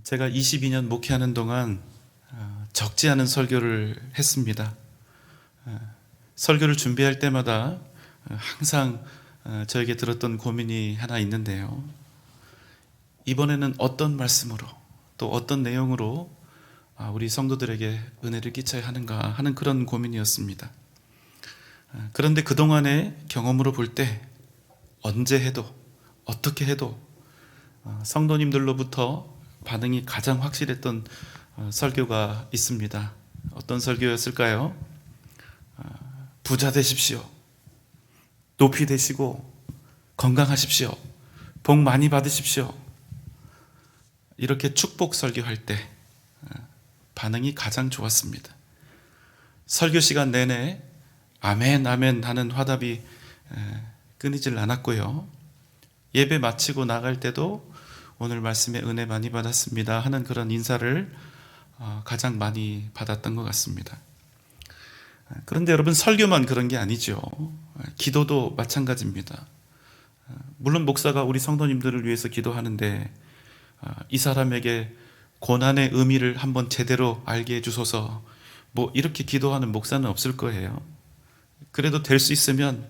제가 22년 목회하는 동안 적지 않은 설교를 했습니다. 설교를 준비할 때마다 항상 저에게 들었던 고민이 하나 있는데요. 이번에는 어떤 말씀으로 또 어떤 내용으로 우리 성도들에게 은혜를 끼쳐야 하는가 하는 그런 고민이었습니다. 그런데 그동안의 경험으로 볼 때 언제 해도 어떻게 해도 성도님들로부터 반응이 가장 확실했던 설교가 있습니다. 어떤 설교였을까요? 부자 되십시오. 높이 되시고 건강하십시오. 복 많이 받으십시오. 이렇게 축복 설교할 때 반응이 가장 좋았습니다. 설교 시간 내내 아멘 아멘 하는 화답이 끊이질 않았고요. 예배 마치고 나갈 때도 오늘 말씀에 은혜 많이 받았습니다 하는 그런 인사를 가장 많이 받았던 것 같습니다. 그런데 여러분, 설교만 그런 게 아니죠. 기도도 마찬가지입니다. 물론 목사가 우리 성도님들을 위해서 기도하는데 이 사람에게 고난의 의미를 한번 제대로 알게 해주소서, 이렇게 기도하는 목사는 없을 거예요. 그래도 될 수 있으면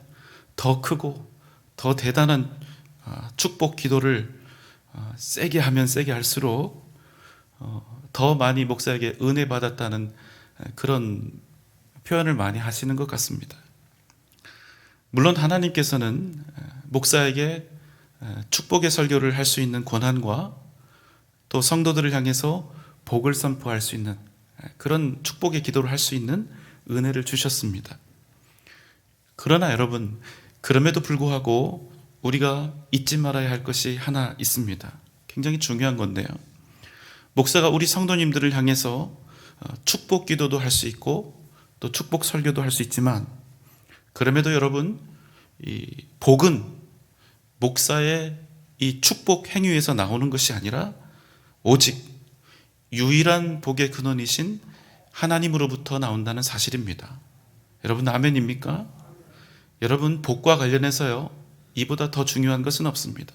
더 크고 더 대단한 축복 기도를 세게 하면 세게 할수록 더 많이 목사에게 은혜 받았다는 그런 표현을 많이 하시는 것 같습니다. 물론 하나님께서는 목사에게 축복의 설교를 할 수 있는 권한과 또 성도들을 향해서 복을 선포할 수 있는 그런 축복의 기도를 할 수 있는 은혜를 주셨습니다. 그러나 여러분, 그럼에도 불구하고 우리가 잊지 말아야 할 것이 하나 있습니다. 굉장히 중요한 건데요. 목사가 우리 성도님들을 향해서 축복 기도도 할 수 있고 또 축복 설교도 할 수 있지만, 그럼에도 여러분, 이 복은 목사의 이 축복 행위에서 나오는 것이 아니라 오직 유일한 복의 근원이신 하나님으로부터 나온다는 사실입니다. 여러분, 아멘입니까? 여러분, 복과 관련해서요, 이보다 더 중요한 것은 없습니다.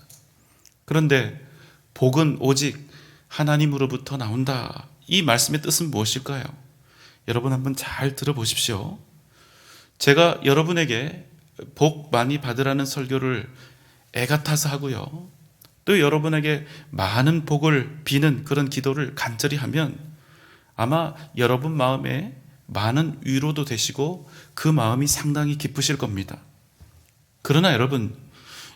그런데 복은 오직 하나님으로부터 나온다. 이 말씀의 뜻은 무엇일까요? 여러분 한번 잘 들어보십시오. 제가 여러분에게 복 많이 받으라는 설교를 애같아서 하고요, 또 여러분에게 많은 복을 비는 그런 기도를 간절히 하면 아마 여러분 마음에 많은 위로도 되시고 그 마음이 상당히 기쁘실 겁니다. 그러나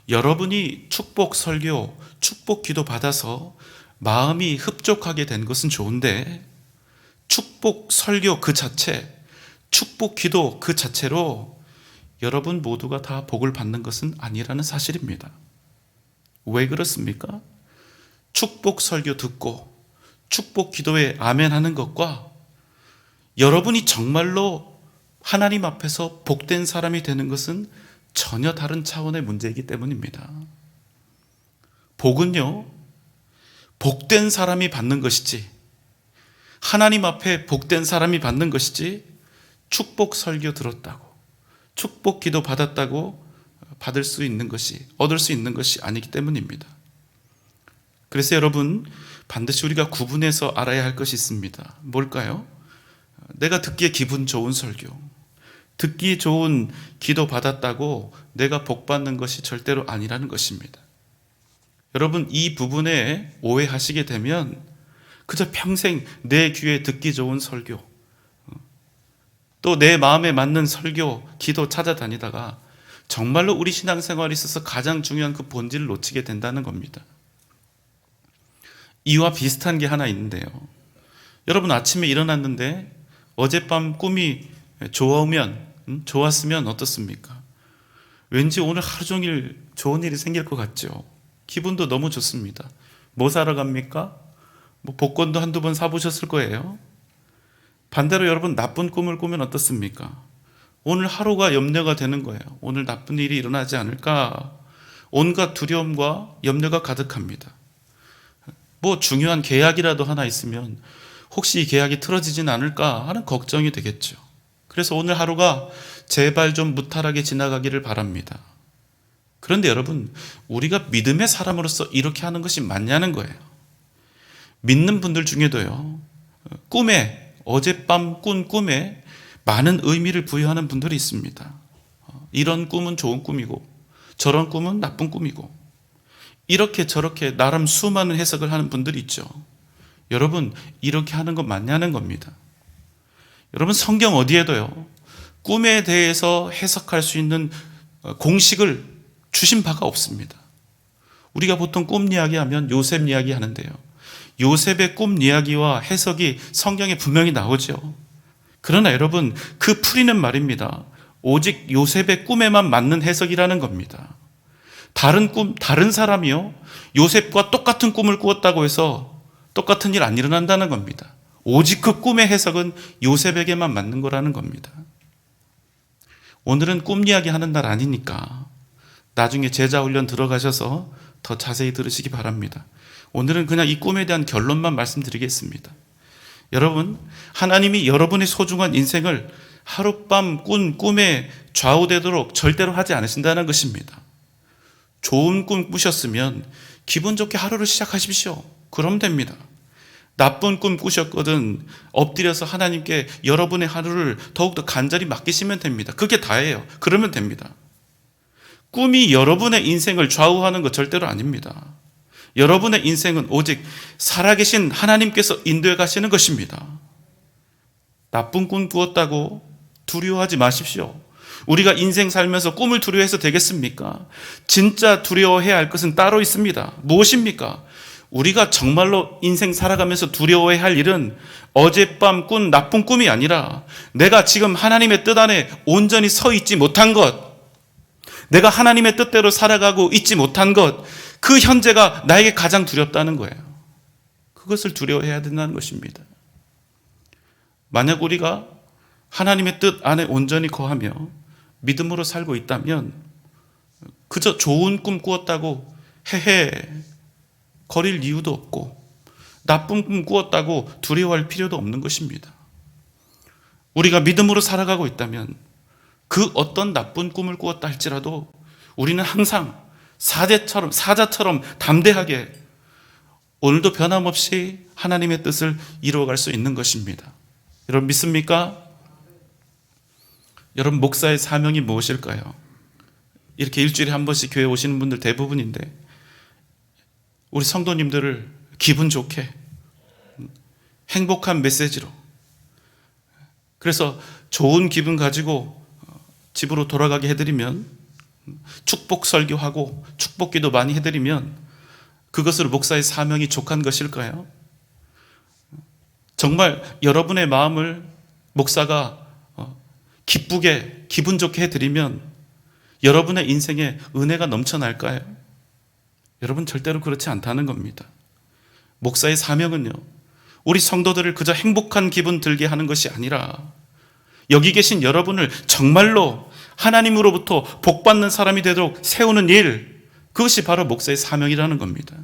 여러분이 축복 설교, 축복 기도 받아서 마음이 흡족하게 된 것은 좋은데, 축복 설교 그 자체, 축복 기도 그 자체로 여러분 모두가 다 복을 받는 것은 아니라는 사실입니다. 왜 그렇습니까? 축복 설교 듣고 축복 기도에 아멘 하는 것과 여러분이 정말로 하나님 앞에서 복된 사람이 되는 것은 전혀 다른 차원의 문제이기 때문입니다. 복은요, 복된 사람이 받는 것이지, 하나님 앞에 복된 사람이 받는 것이지, 축복 설교 들었다고, 축복 기도 받았다고 받을 수 있는 것이, 얻을 수 있는 것이 아니기 때문입니다. 그래서 여러분, 반드시 우리가 구분해서 알아야 할 것이 있습니다. 뭘까요? 내가 듣기에 기분 좋은 설교, 듣기 좋은 기도 받았다고 내가 복 받는 것이 절대로 아니라는 것입니다. 여러분, 이 부분에 오해하시게 되면 그저 평생 내 귀에 듣기 좋은 설교, 또 내 마음에 맞는 설교, 기도 찾아다니다가 정말로 우리 신앙생활에 있어서 가장 중요한 그 본질을 놓치게 된다는 겁니다. 이와 비슷한 게 하나 있는데요. 여러분, 아침에 일어났는데 어젯밤 꿈이 좋았으면 어떻습니까? 왠지 오늘 하루 종일 좋은 일이 생길 것 같죠. 기분도 너무 좋습니다. 뭐 사러 갑니까? 복권도 한두 번 사보셨을 거예요. 반대로 여러분, 나쁜 꿈을 꾸면 어떻습니까? 오늘 하루가 염려가 되는 거예요. 오늘 나쁜 일이 일어나지 않을까? 온갖 두려움과 염려가 가득합니다. 중요한 계약이라도 하나 있으면 혹시 이 계약이 틀어지진 않을까 하는 걱정이 되겠죠. 그래서 오늘 하루가 제발 좀 무탈하게 지나가기를 바랍니다. 그런데 여러분, 우리가 믿음의 사람으로서 이렇게 하는 것이 맞냐는 거예요. 믿는 분들 중에도요, 꿈에, 어젯밤 꾼 꿈에 많은 의미를 부여하는 분들이 있습니다. 이런 꿈은 좋은 꿈이고 저런 꿈은 나쁜 꿈이고 이렇게 저렇게 나름 수많은 해석을 하는 분들이 있죠. 여러분, 이렇게 하는 건 맞냐는 겁니다. 여러분, 성경 어디에도요, 꿈에 대해서 해석할 수 있는 공식을 주신 바가 없습니다. 우리가 보통 꿈 이야기하면 요셉 이야기 하는데요, 요셉의 꿈 이야기와 해석이 성경에 분명히 나오죠. 그러나 여러분, 그 풀이는 말입니다, 오직 요셉의 꿈에만 맞는 해석이라는 겁니다. 다른 사람이요, 요셉과 똑같은 꿈을 꾸었다고 해서 똑같은 일 안 일어난다는 겁니다. 오직 그 꿈의 해석은 요셉에게만 맞는 거라는 겁니다. 오늘은 꿈 이야기 하는 날 아니니까 나중에 제자 훈련 들어가셔서 더 자세히 들으시기 바랍니다. 오늘은 그냥 이 꿈에 대한 결론만 말씀드리겠습니다. 여러분, 하나님이 여러분의 소중한 인생을 하룻밤 꾼 꿈에 좌우되도록 절대로 하지 않으신다는 것입니다. 좋은 꿈 꾸셨으면 기분 좋게 하루를 시작하십시오. 그럼 됩니다. 나쁜 꿈 꾸셨거든 엎드려서 하나님께 여러분의 하루를 더욱더 간절히 맡기시면 됩니다. 그게 다예요. 그러면 됩니다. 꿈이 여러분의 인생을 좌우하는 것 절대로 아닙니다. 여러분의 인생은 오직 살아계신 하나님께서 인도해 가시는 것입니다. 나쁜 꿈 꾸었다고 두려워하지 마십시오. 우리가 인생 살면서 꿈을 두려워해서 되겠습니까? 진짜 두려워해야 할 것은 따로 있습니다. 무엇입니까? 우리가 정말로 인생 살아가면서 두려워해야 할 일은 어젯밤 꾼 나쁜 꿈이 아니라 내가 지금 하나님의 뜻 안에 온전히 서 있지 못한 것, 내가 하나님의 뜻대로 살아가고 있지 못한 것, 그 현재가 나에게 가장 두렵다는 거예요. 그것을 두려워해야 된다는 것입니다. 만약 우리가 하나님의 뜻 안에 온전히 거하며 믿음으로 살고 있다면 그저 좋은 꿈 꾸었다고 헤헤 거릴 이유도 없고 나쁜 꿈 꾸었다고 두려워할 필요도 없는 것입니다. 우리가 믿음으로 살아가고 있다면 그 어떤 나쁜 꿈을 꾸었다 할지라도 우리는 항상 사자처럼 담대하게 오늘도 변함없이 하나님의 뜻을 이루어갈 수 있는 것입니다. 여러분 믿습니까? 여러분, 목사의 사명이 무엇일까요? 이렇게 일주일에 한 번씩 교회 오시는 분들 대부분인데 우리 성도님들을 기분 좋게 행복한 메시지로, 그래서 좋은 기분 가지고 집으로 돌아가게 해드리면, 축복 설교하고 축복기도 많이 해드리면 그것으로 목사의 사명이 족한 것일까요? 정말 여러분의 마음을 목사가 기쁘게 기분 좋게 해드리면 여러분의 인생에 은혜가 넘쳐날까요? 여러분, 절대로 그렇지 않다는 겁니다. 목사의 사명은요, 우리 성도들을 그저 행복한 기분 들게 하는 것이 아니라 여기 계신 여러분을 정말로 하나님으로부터 복받는 사람이 되도록 세우는 일, 그것이 바로 목사의 사명이라는 겁니다.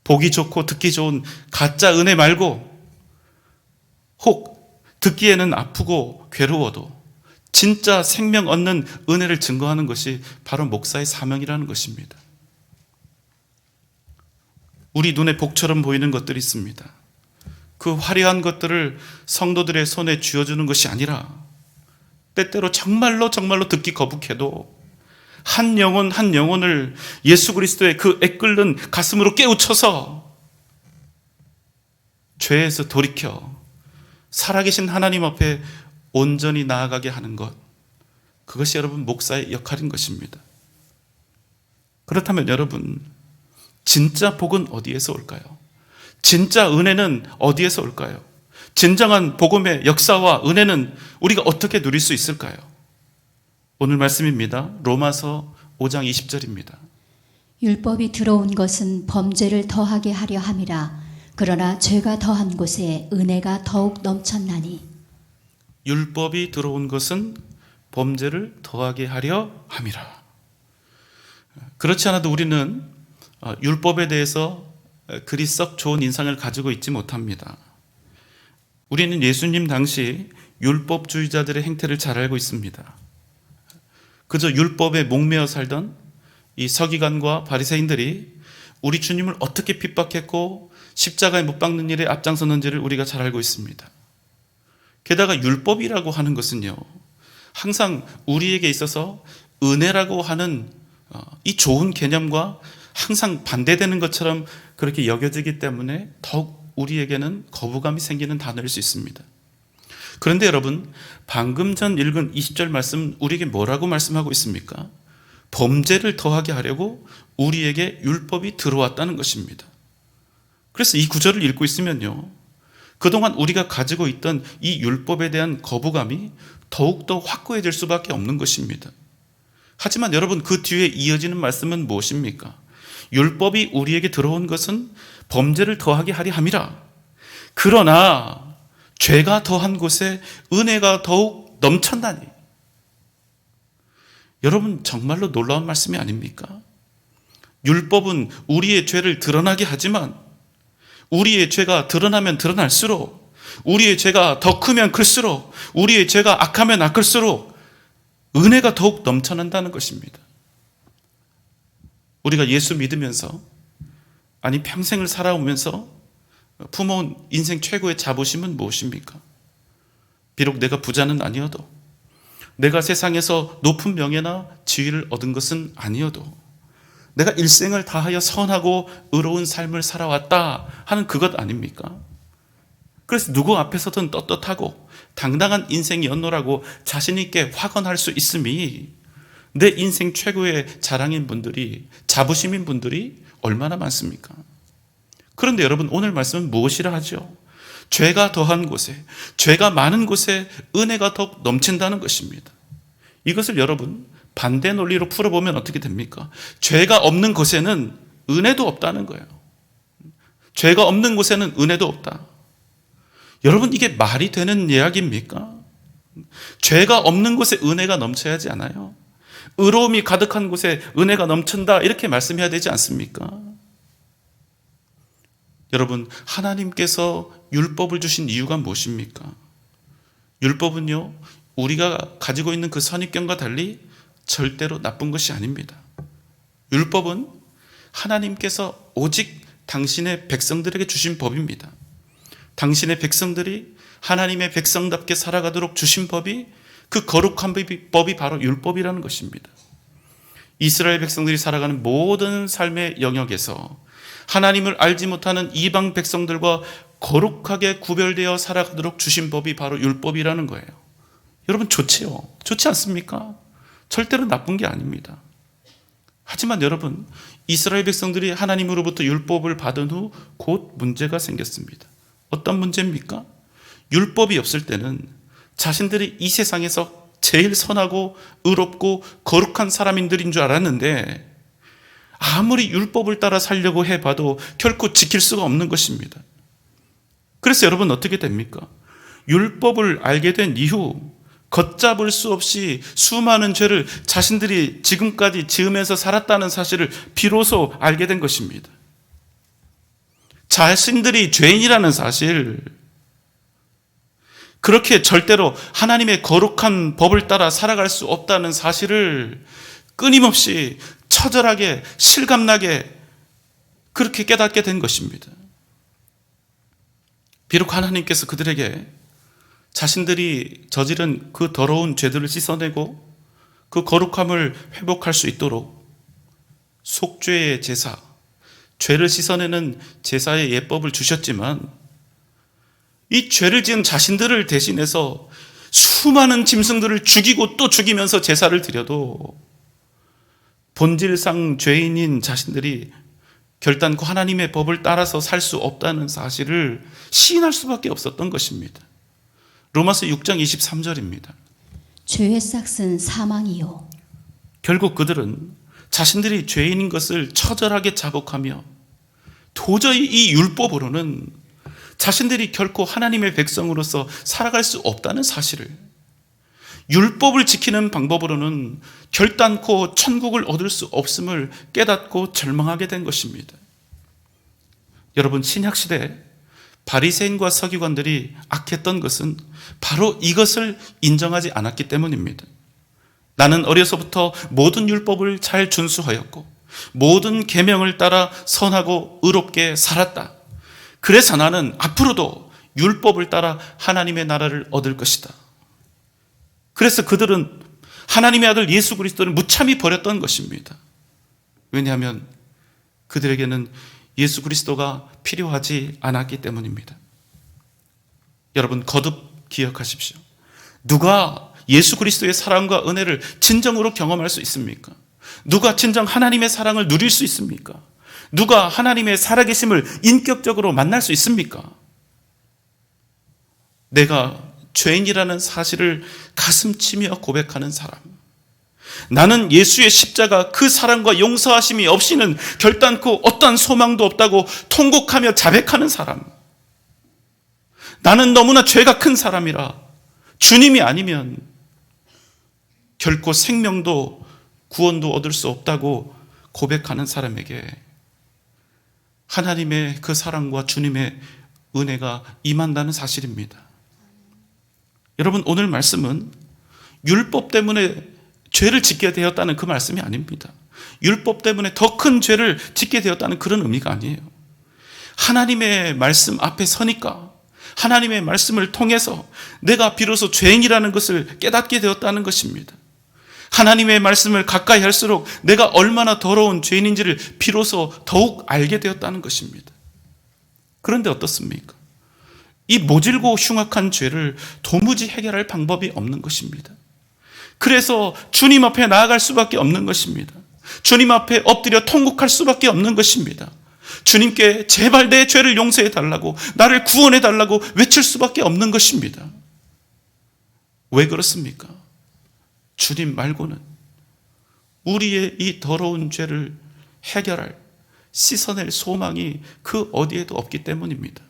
보기 좋고 듣기 좋은 가짜 은혜 말고, 혹 듣기에는 아프고 괴로워도 진짜 생명 얻는 은혜를 증거하는 것이 바로 목사의 사명이라는 것입니다. 우리 눈에 복처럼 보이는 것들이 있습니다. 그 화려한 것들을 성도들의 손에 쥐어주는 것이 아니라 때때로 정말로 듣기 거북해도 한 영혼 한 영혼을 예수 그리스도의 그 애끓는 가슴으로 깨우쳐서 죄에서 돌이켜 살아계신 하나님 앞에 온전히 나아가게 하는 것, 그것이 여러분 목사의 역할인 것입니다. 그렇다면 여러분, 진짜 복은 어디에서 올까요? 진짜 은혜는 어디에서 올까요? 진정한 복음의 역사와 은혜는 우리가 어떻게 누릴 수 있을까요? 오늘 말씀입니다. 로마서 5장 20절입니다. 율법이 들어온 것은 범죄를 더하게 하려 함이라. 그러나 죄가 더한 곳에 은혜가 더욱 넘쳤나니. 율법이 들어온 것은 범죄를 더하게 하려 함이라. 그렇지 않아도 우리는 율법에 대해서 그리 썩 좋은 인상을 가지고 있지 못합니다. 우리는 예수님 당시 율법주의자들의 행태를 잘 알고 있습니다. 그저 율법에 목매어 살던 이 서기관과 바리새인들이 우리 주님을 어떻게 핍박했고 십자가에 못 박는 일에 앞장섰는지를 우리가 잘 알고 있습니다. 게다가 율법이라고 하는 것은요, 항상 우리에게 있어서 은혜라고 하는 이 좋은 개념과 항상 반대되는 것처럼 그렇게 여겨지기 때문에 더욱 우리에게는 거부감이 생기는 단어일 수 있습니다. 그런데 여러분, 방금 전 읽은 20절 말씀 우리에게 뭐라고 말씀하고 있습니까? 범죄를 더하게 하려고 우리에게 율법이 들어왔다는 것입니다. 그래서 이 구절을 읽고 있으면요, 그동안 우리가 가지고 있던 이 율법에 대한 거부감이 더욱더 확고해질 수밖에 없는 것입니다. 하지만 여러분, 그 뒤에 이어지는 말씀은 무엇입니까? 율법이 우리에게 들어온 것은 범죄를 더하게 하려 함이라. 그러나 죄가 더한 곳에 은혜가 더욱 넘쳤나니. 여러분, 정말로 놀라운 말씀이 아닙니까? 율법은 우리의 죄를 드러나게 하지만 우리의 죄가 드러나면 드러날수록, 우리의 죄가 더 크면 클수록, 우리의 죄가 악하면 악할수록 은혜가 더욱 넘쳐난다는 것입니다. 우리가 예수 믿으면서, 아니 평생을 살아오면서 품어온 인생 최고의 자부심은 무엇입니까? 비록 내가 부자는 아니어도, 내가 세상에서 높은 명예나 지위를 얻은 것은 아니어도, 내가 일생을 다하여 선하고 의로운 삶을 살아왔다 하는 그것 아닙니까? 그래서 누구 앞에서든 떳떳하고 당당한 인생이었노라고 자신 있게 확언할 수 있음이 내 인생 최고의 자랑인 분들이, 자부심인 분들이 얼마나 많습니까? 그런데 여러분, 오늘 말씀은 무엇이라 하죠? 죄가 더한 곳에, 죄가 많은 곳에 은혜가 더욱 넘친다는 것입니다. 이것을 여러분, 반대 논리로 풀어보면 어떻게 됩니까? 죄가 없는 곳에는 은혜도 없다는 거예요. 죄가 없는 곳에는 은혜도 없다. 여러분, 이게 말이 되는 이야기입니까? 죄가 없는 곳에 은혜가 넘쳐야 하지 않아요? 의로움이 가득한 곳에 은혜가 넘친다, 이렇게 말씀해야 되지 않습니까? 여러분, 하나님께서 율법을 주신 이유가 무엇입니까? 율법은요, 우리가 가지고 있는 그 선입견과 달리 절대로 나쁜 것이 아닙니다. 율법은 하나님께서 오직 당신의 백성들에게 주신 법입니다. 당신의 백성들이 하나님의 백성답게 살아가도록 주신 법이, 그 거룩한 법이 바로 율법이라는 것입니다. 이스라엘 백성들이 살아가는 모든 삶의 영역에서 하나님을 알지 못하는 이방 백성들과 거룩하게 구별되어 살아가도록 주신 법이 바로 율법이라는 거예요. 여러분, 좋지요? 좋지 않습니까? 절대로 나쁜 게 아닙니다. 하지만 여러분, 이스라엘 백성들이 하나님으로부터 율법을 받은 후 곧 문제가 생겼습니다. 어떤 문제입니까? 율법이 없을 때는 자신들이 이 세상에서 제일 선하고 의롭고 거룩한 사람인들인 줄 알았는데, 아무리 율법을 따라 살려고 해봐도 결코 지킬 수가 없는 것입니다. 그래서 여러분, 어떻게 됩니까? 율법을 알게 된 이후 걷잡을 수 없이 수많은 죄를 자신들이 지금까지 지으면서 살았다는 사실을 비로소 알게 된 것입니다. 자신들이 죄인이라는 사실, 그렇게 절대로 하나님의 거룩한 법을 따라 살아갈 수 없다는 사실을 끊임없이 처절하게 실감나게 그렇게 깨닫게 된 것입니다. 비록 하나님께서 그들에게 자신들이 저지른 그 더러운 죄들을 씻어내고 그 거룩함을 회복할 수 있도록 속죄의 제사, 죄를 씻어내는 제사의 예법을 주셨지만, 이 죄를 지은 자신들을 대신해서 수많은 짐승들을 죽이고 또 죽이면서 제사를 드려도 본질상 죄인인 자신들이 결단코 하나님의 법을 따라서 살 수 없다는 사실을 시인할 수밖에 없었던 것입니다. 로마서 6장 23절입니다. 죄의 싹은 사망이요. 결국 그들은 자신들이 죄인인 것을 처절하게 자복하며 도저히 이 율법으로는 자신들이 결코 하나님의 백성으로서 살아갈 수 없다는 사실을, 율법을 지키는 방법으로는 결단코 천국을 얻을 수 없음을 깨닫고 절망하게 된 것입니다. 여러분, 신약시대 바리새인과 서기관들이 악했던 것은 바로 이것을 인정하지 않았기 때문입니다. 나는 어려서부터 모든 율법을 잘 준수하였고 모든 계명을 따라 선하고 의롭게 살았다. 그래서 나는 앞으로도 율법을 따라 하나님의 나라를 얻을 것이다. 그래서 그들은 하나님의 아들 예수 그리스도를 무참히 버렸던 것입니다. 왜냐하면 그들에게는 예수 그리스도가 필요하지 않았기 때문입니다. 여러분, 거듭 기억하십시오. 누가 예수 그리스도의 사랑과 은혜를 진정으로 경험할 수 있습니까? 누가 진정 하나님의 사랑을 누릴 수 있습니까? 누가 하나님의 살아계심을 인격적으로 만날 수 있습니까? 내가 죄인이라는 사실을 가슴치며 고백하는 사람, 나는 예수의 십자가 그 사랑과 용서하심이 없이는 결단코 어떠한 소망도 없다고 통곡하며 자백하는 사람, 나는 너무나 죄가 큰 사람이라 주님이 아니면 결코 생명도 구원도 얻을 수 없다고 고백하는 사람에게 하나님의 그 사랑과 주님의 은혜가 임한다는 사실입니다. 여러분, 오늘 말씀은 율법 때문에 죄를 짓게 되었다는 그 말씀이 아닙니다. 율법 때문에 더 큰 죄를 짓게 되었다는 그런 의미가 아니에요. 하나님의 말씀 앞에 서니까 하나님의 말씀을 통해서 내가 비로소 죄인이라는 것을 깨닫게 되었다는 것입니다. 하나님의 말씀을 가까이 할수록 내가 얼마나 더러운 죄인인지를 비로소 더욱 알게 되었다는 것입니다. 그런데 어떻습니까? 이 모질고 흉악한 죄를 도무지 해결할 방법이 없는 것입니다. 그래서 주님 앞에 나아갈 수밖에 없는 것입니다. 주님 앞에 엎드려 통곡할 수밖에 없는 것입니다. 주님께 제발 내 죄를 용서해 달라고, 나를 구원해 달라고 외칠 수밖에 없는 것입니다. 왜 그렇습니까? 주님 말고는 우리의 이 더러운 죄를 해결할, 씻어낼 소망이 그 어디에도 없기 때문입니다.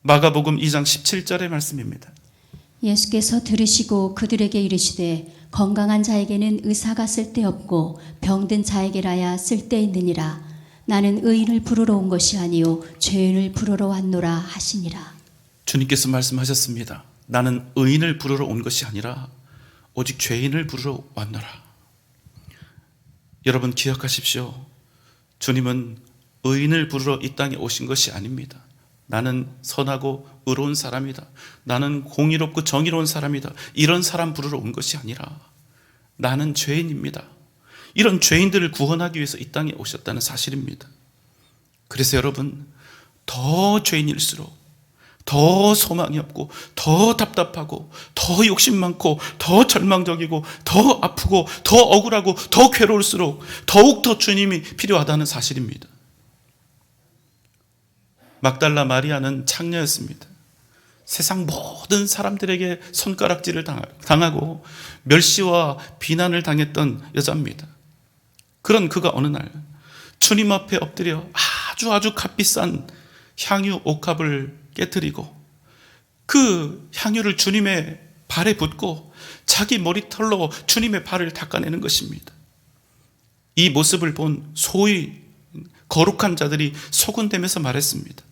마가복음 2장 17절의 말씀입니다. 예수께서 들으시고 그들에게 이르시되 건강한 자에게는 의사가 쓸데없고 병든 자에게라야 쓸데있느니라. 나는 의인을 부르러 온 것이 아니요 죄인을 부르러 왔노라 하시니라. 주님께서 말씀하셨습니다. 나는 의인을 부르러 온 것이 아니라 오직 죄인을 부르러 왔노라. 여러분, 기억하십시오. 주님은 의인을 부르러 이 땅에 오신 것이 아닙니다. 나는 선하고 의로운 사람이다, 나는 공의롭고 정의로운 사람이다, 이런 사람 부르러 온 것이 아니라 나는 죄인입니다. 이런 죄인들을 구원하기 위해서 이 땅에 오셨다는 사실입니다. 그래서 여러분, 더 죄인일수록 더 소망이 없고 더 답답하고 더 욕심 많고 더 절망적이고 더 아프고 더 억울하고 더 괴로울수록 더욱 더 주님이 필요하다는 사실입니다. 막달라 마리아는 창녀였습니다. 세상 모든 사람들에게 손가락질을 당하고 멸시와 비난을 당했던 여자입니다. 그런 그가 어느 날 주님 앞에 엎드려 아주 값비싼 향유 옥합을 깨뜨리고 그 향유를 주님의 발에 붓고 자기 머리털로 주님의 발을 닦아내는 것입니다. 이 모습을 본 소위 거룩한 자들이 소곤대면서 말했습니다.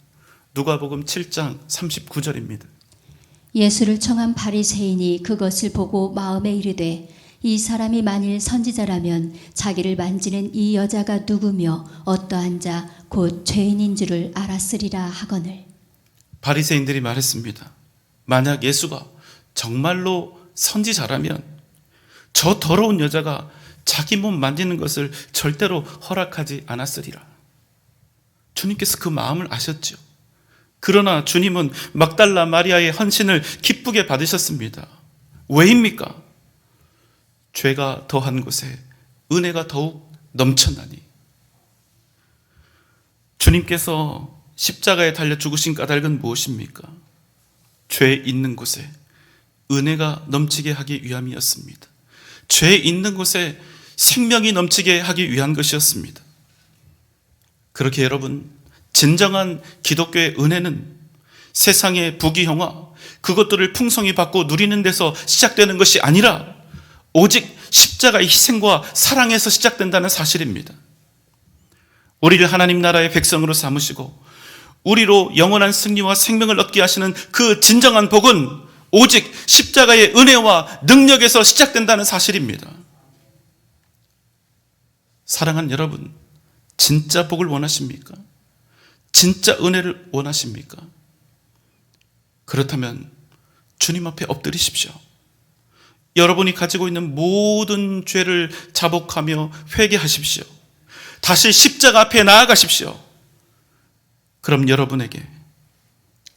누가복음 7장 39절입니다. 예수를 청한 바리새인이 그것을 보고 마음에 이르되 이 사람이 만일 선지자라면 자기를 만지는 이 여자가 누구며 어떠한 자 곧 죄인인 줄을 알았으리라 하거늘. 바리새인들이 말했습니다. 만약 예수가 정말로 선지자라면 저 더러운 여자가 자기 몸 만지는 것을 절대로 허락하지 않았으리라. 주님께서 그 마음을 아셨죠. 그러나 주님은 막달라 마리아의 헌신을 기쁘게 받으셨습니다. 왜입니까? 죄가 더한 곳에 은혜가 더욱 넘쳐나니. 주님께서 십자가에 달려 죽으신 까닭은 무엇입니까? 죄 있는 곳에 은혜가 넘치게 하기 위함이었습니다. 죄 있는 곳에 생명이 넘치게 하기 위한 것이었습니다. 그렇게 여러분, 진정한 기독교의 은혜는 세상의 부귀영화, 그것들을 풍성히 받고 누리는 데서 시작되는 것이 아니라 오직 십자가의 희생과 사랑에서 시작된다는 사실입니다. 우리를 하나님 나라의 백성으로 삼으시고 우리로 영원한 승리와 생명을 얻게 하시는 그 진정한 복은 오직 십자가의 은혜와 능력에서 시작된다는 사실입니다. 사랑하는 여러분, 진짜 복을 원하십니까? 진짜 은혜를 원하십니까? 그렇다면 주님 앞에 엎드리십시오. 여러분이 가지고 있는 모든 죄를 자복하며 회개하십시오. 다시 십자가 앞에 나아가십시오. 그럼 여러분에게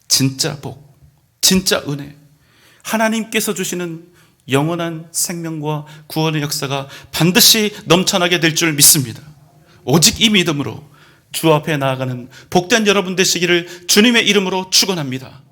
진짜 복, 진짜 은혜, 하나님께서 주시는 영원한 생명과 구원의 역사가 반드시 넘쳐나게 될 줄 믿습니다. 오직 이 믿음으로 주 앞에 나아가는 복된 여러분 되시기를 주님의 이름으로 축원합니다.